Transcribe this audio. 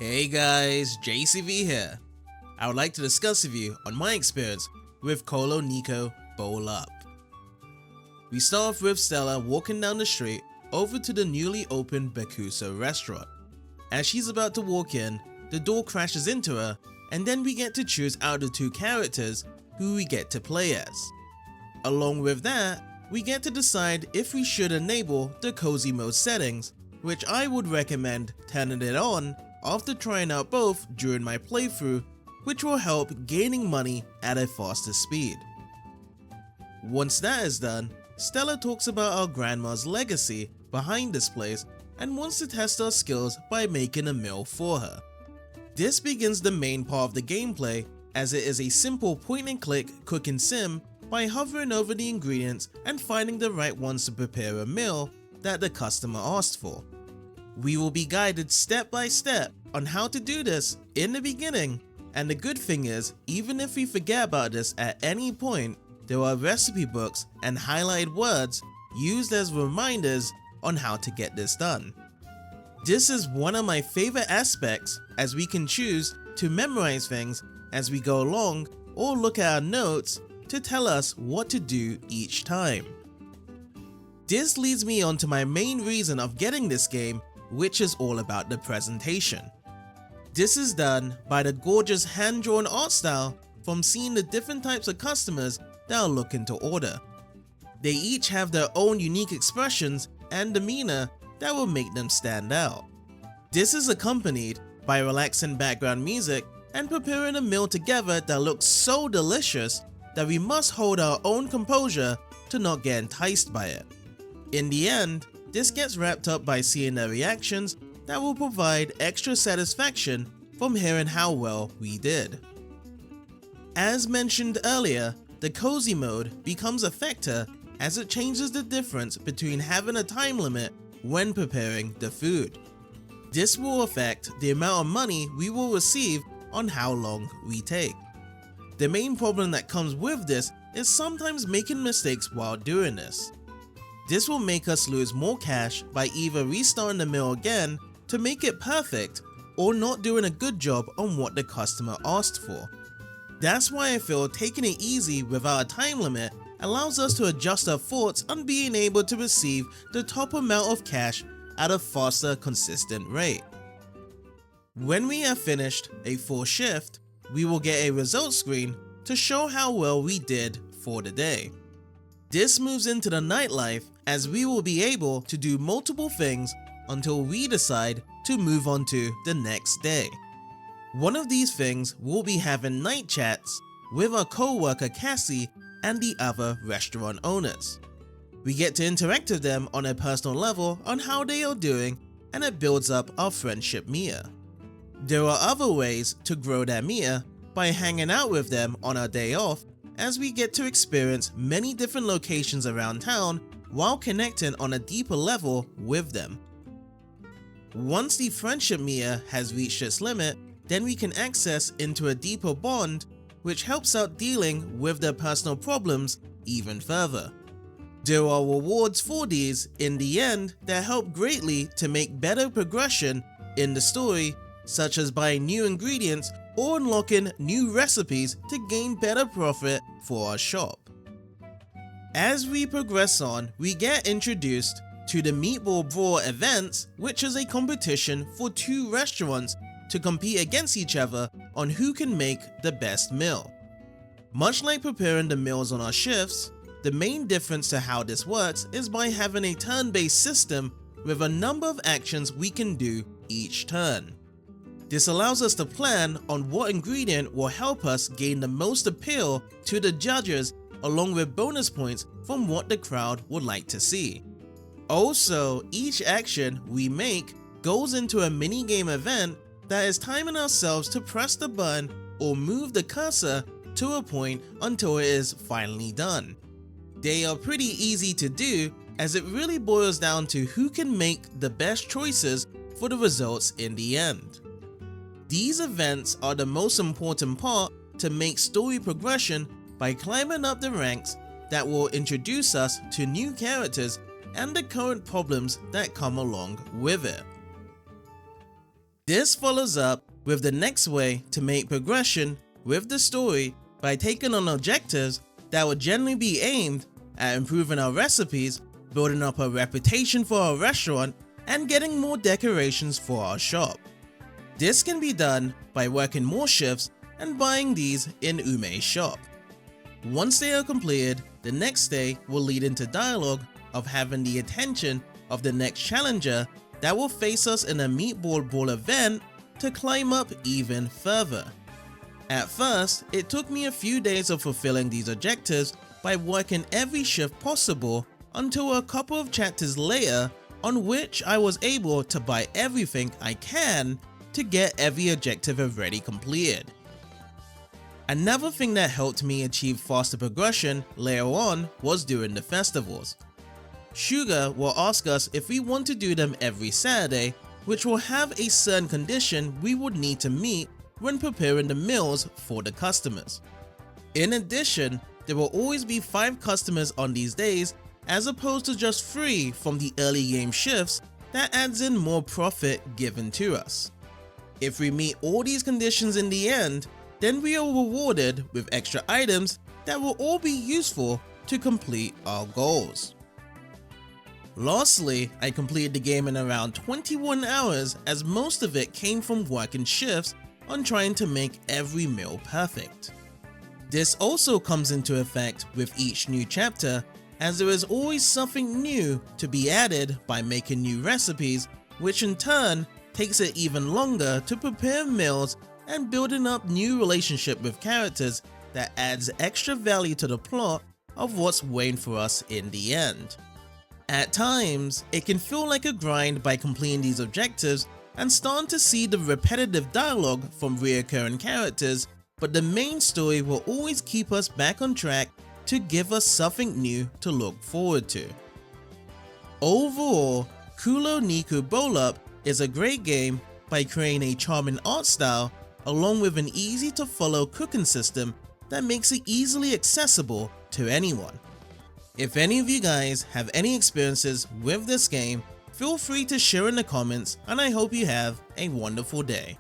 Hey guys, JCV here. I would like to discuss with you on my experience with KuloNiku Bowl Up. We start off with Stella walking down the street over to the newly opened Bakusa restaurant. As she's about to walk in, the door crashes into her, and then we get to choose out of the two characters who we get to play as. Along with that, we get to decide if we should enable the cozy mode settings, which I would recommend turning it on after trying out both during my playthrough, which will help gaining money at a faster speed. Once that is done, Stella talks about our grandma's legacy behind this place and wants to test our skills by making a meal for her. This begins the main part of the gameplay, as it is a simple point and click cooking sim by hovering over the ingredients and finding the right ones to prepare a meal that the customer asked for. We will be guided step by step on how to do this in the beginning, and the good thing is, even if we forget about this at any point, there are recipe books and highlighted words used as reminders on how to get this done. This is one of my favorite aspects, as we can choose to memorize things as we go along or look at our notes to tell us what to do each time. This leads me on to my main reason of getting this game, which is all about the presentation. This is done by the gorgeous hand-drawn art style from seeing the different types of customers that are looking to order. They each have their own unique expressions and demeanor that will make them stand out. This is accompanied by relaxing background music and preparing a meal together that looks so delicious that we must hold our own composure to not get enticed by it. In the end, this gets wrapped up by seeing their reactions that will provide extra satisfaction from hearing how well we did. As mentioned earlier, the cozy mode becomes a factor as it changes the difference between having a time limit when preparing the food. This will affect the amount of money we will receive on how long we take. The main problem that comes with this is sometimes making mistakes while doing this. This will make us lose more cash by either restarting the meal again to make it perfect or not doing a good job on what the customer asked for. That's why I feel taking it easy without a time limit allows us to adjust our thoughts on being able to receive the top amount of cash at a faster, consistent rate. When we have finished a full shift, we will get a results screen to show how well we did for the day. This moves into the nightlife, as we will be able to do multiple things until we decide to move on to the next day. One of these things will be having night chats with our co-worker Cassie and the other restaurant owners. We get to interact with them on a personal level on how they are doing, and it builds up our friendship meter. There are other ways to grow that meter by hanging out with them on our day off, as we get to experience many different locations around town while connecting on a deeper level with them. Once the friendship meter has reached its limit, then we can access into a deeper bond, which helps out dealing with their personal problems even further. There are rewards for these in the end that help greatly to make better progression in the story, such as buying new ingredients or unlocking new recipes to gain better profit for our shop. As we progress on, we get introduced to the Meatball Brawl events, which is a competition for two restaurants to compete against each other on who can make the best meal. Much like preparing the meals on our shifts, the main difference to how this works is by having a turn-based system with a number of actions we can do each turn. This allows us to plan on what ingredient will help us gain the most appeal to the judges, along with bonus points from what the crowd would like to see. Also, each action we make goes into a mini-game event that is timing ourselves to press the button or move the cursor to a point until it is finally done. They are pretty easy to do, as it really boils down to who can make the best choices for the results in the end. These events are the most important part to make story progression by climbing up the ranks that will introduce us to new characters and the current problems that come along with it. This follows up with the next way to make progression with the story by taking on objectives that would generally be aimed at improving our recipes, building up a reputation for our restaurant, and getting more decorations for our shop. This can be done by working more shifts and buying these in Ume's shop. Once they are completed, the next day will lead into dialogue of having the attention of the next challenger that will face us in a meatball brawl event to climb up even further. At first, it took me a few days of fulfilling these objectives by working every shift possible until a couple of chapters later, on which I was able to buy everything I can to get every objective already completed. Another thing that helped me achieve faster progression later on was during the festivals. Sugar will ask us if we want to do them every Saturday, which will have a certain condition we would need to meet when preparing the meals for the customers. In addition, there will always be 5 customers on these days as opposed to just 3 from the early game shifts. That adds in more profit given to us. If we meet all these conditions in the end, then we are rewarded with extra items that will all be useful to complete our goals. Lastly, I completed the game in around 21 hours, as most of it came from working shifts on trying to make every meal perfect. This also comes into effect with each new chapter, as there is always something new to be added by making new recipes, which in turn takes it even longer to prepare meals and building up new relationship with characters that adds extra value to the plot of what's waiting for us in the end. At times, it can feel like a grind by completing these objectives and starting to see the repetitive dialogue from reoccurring characters, but the main story will always keep us back on track to give us something new to look forward to. Overall, KuloNiku Bowl Up is a great game by creating a charming art style along with an easy to follow cooking system that makes it easily accessible to anyone. If any of you guys have any experiences with this game, feel free to share in the comments, and I hope you have a wonderful day.